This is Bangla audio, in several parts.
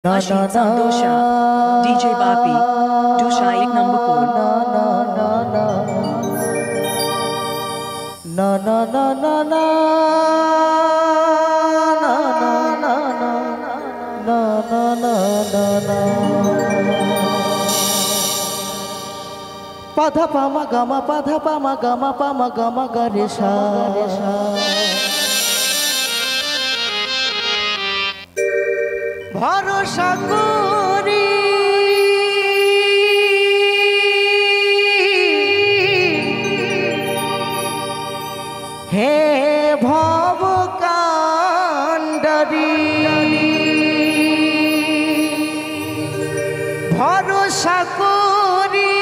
Ashim Sandosha, DJ Bapi, Dusha 8 number 4. Na na na na na na na na na na na na. Pada pama gama pada pama gama garesha. ভরসা করি হে ভব কান্ডারি ভরসা করি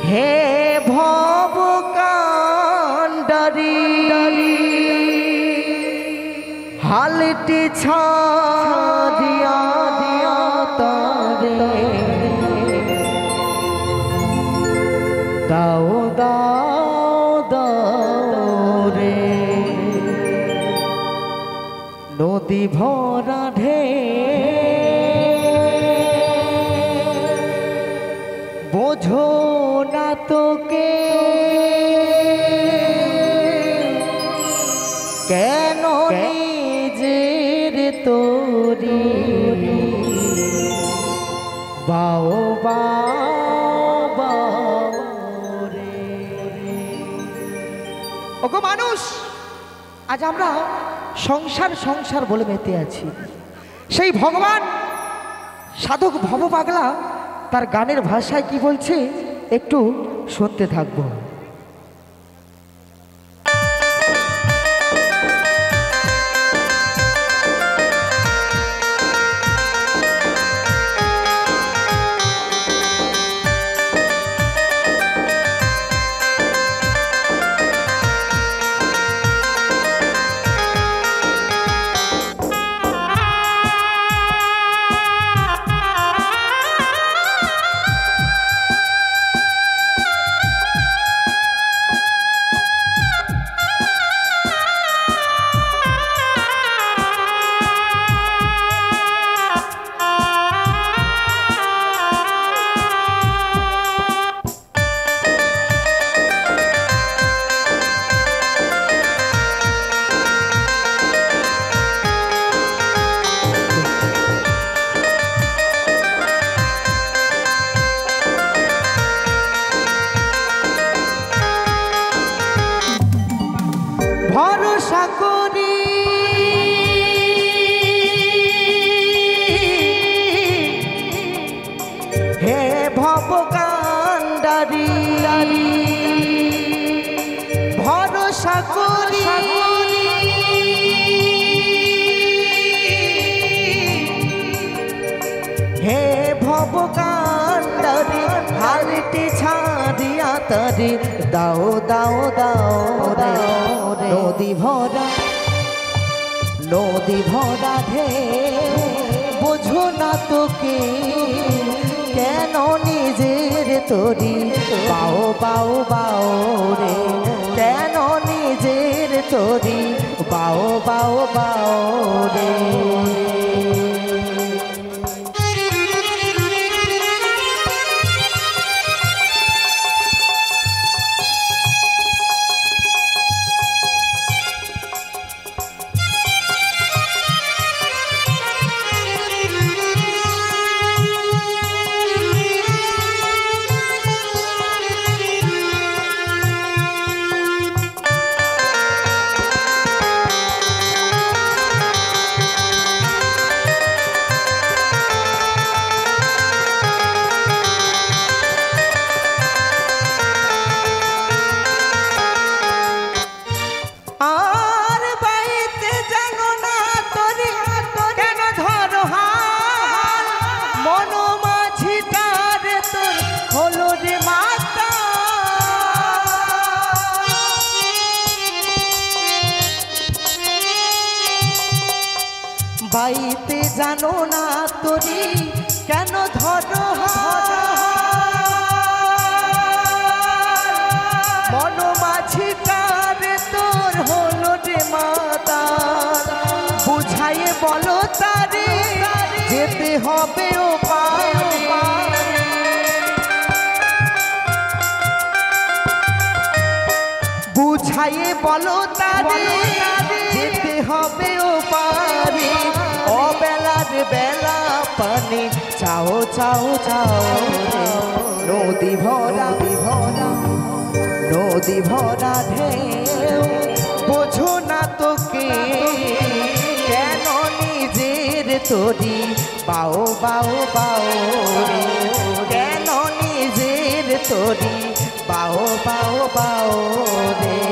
হে ভব কান্ডারি হালটি ছাড়িয়া দিয়া তারে দাও দাও দাও রে নদী ভরা ঢে বোঝো না তোকে কেন নিজের তোরি বাও রে। ওগো মানুষ, আজ আমরা সংসার সংসার বলে মেতে আছি। সেই ভগবান সাধক ভব পাগলা তার গানের ভাষায় কি বলছে একটু শুনতে থাকবো। ভরসা করি হে ভব কান্ডারি ভরসা করি হে ভব কান্ডারি হালটি ছাড়িয়া তারি দাও দাও দাও রে নদী ভরা ঢে বোঝো না তোকে কেন নিজের তোরি বাও বাও বাও রে কেন নিজের তোরি বাও বাও বাও রে। বাইতে জানো না তোরি কেন ধরো মন মাঝি কার তোর হলো রে তার বুঝাইয়ে বলো তারে যেতে হবে ও পারে বুঝাইয়ে বলো তারে যেতে হবে ও পারে অবেলার বেলা পানি চাও চাও চাও নদী ভরা নদী ভরা ঢেউ বোঝো না তোকে কেন নিজের তরি বাও বাও বাও রে কেন নিজের তরি বাও বাও বাও রে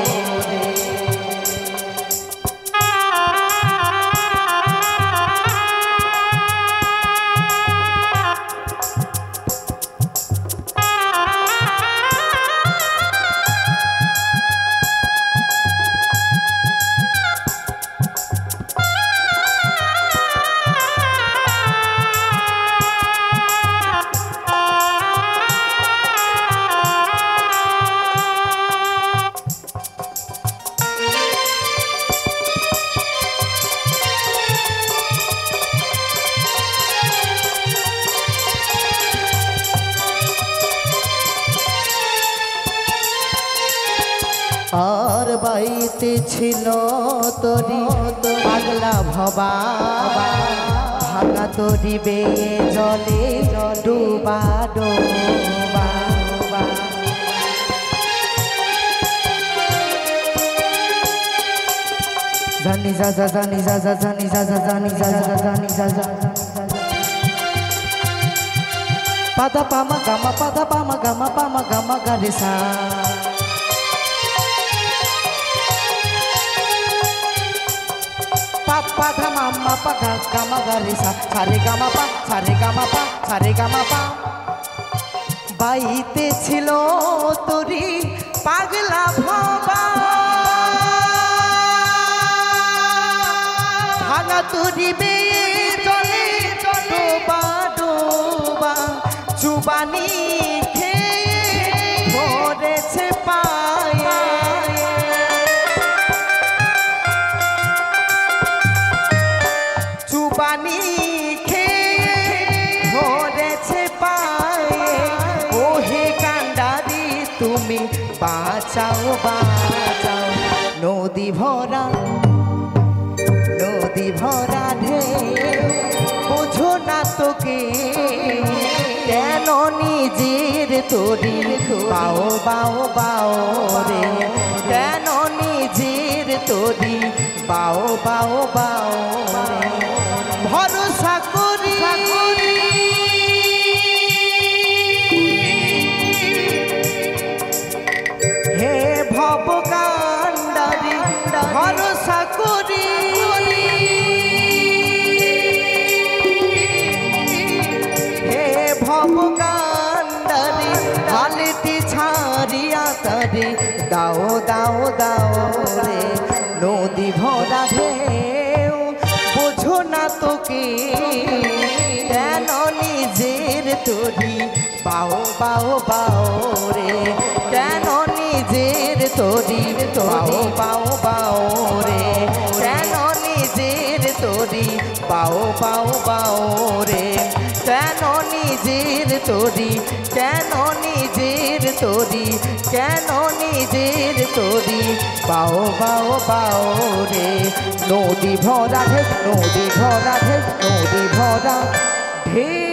আর বাইতে ছিল তরি পাগলা ভবা ভাঙা তরি বেয়ে জলে ডুবা ডোবা জানি যা যা জানি যা যা জানি যা যা জানি যা যা জানি যা যা পাদা পামা গামা পামা গারে সা pa ga ma ma pa ga ma ga re sa re ga ma pa re ga ma pa বাইতে ছিল তোরি পাগলা ভবা ভাঙা তোরি বেয়ে জলে ডোবা ডোবা চুবানি খেয়ে ভরেছে পায়ে চুবানি খেয়ে ভরেছে পায়ে ওহে কান্ডারি তুমি বাঁচাও বাঁচাও নদী ভরা ঢেউ বোঝো না তোকে কেন নিজের তরি বাও বাও বাও রে কেন নিজের তরি বাও বাও বাও রে ভরসা করি হে ভব কান্ডারি ভরসা করি হে ভব কান্ডারি হালতি ছাড়িয়া তারে দাও দাও দাও রে নদী ভরা ঢেউ বোঝো না তোকে কেন নিজের তরি বাও বাও বাও রে কেন নিজের তরি বাও বাও বাও রে কেন নিজের তরি বাও বাও বাও রে কেন নিজের তরি কেন নিজের তরি কেন নিজের তরি বাও বাও বাও রে নদী ভরা ঢেউ নদী ভরা ঢেউ নদী ভরা ঢেউ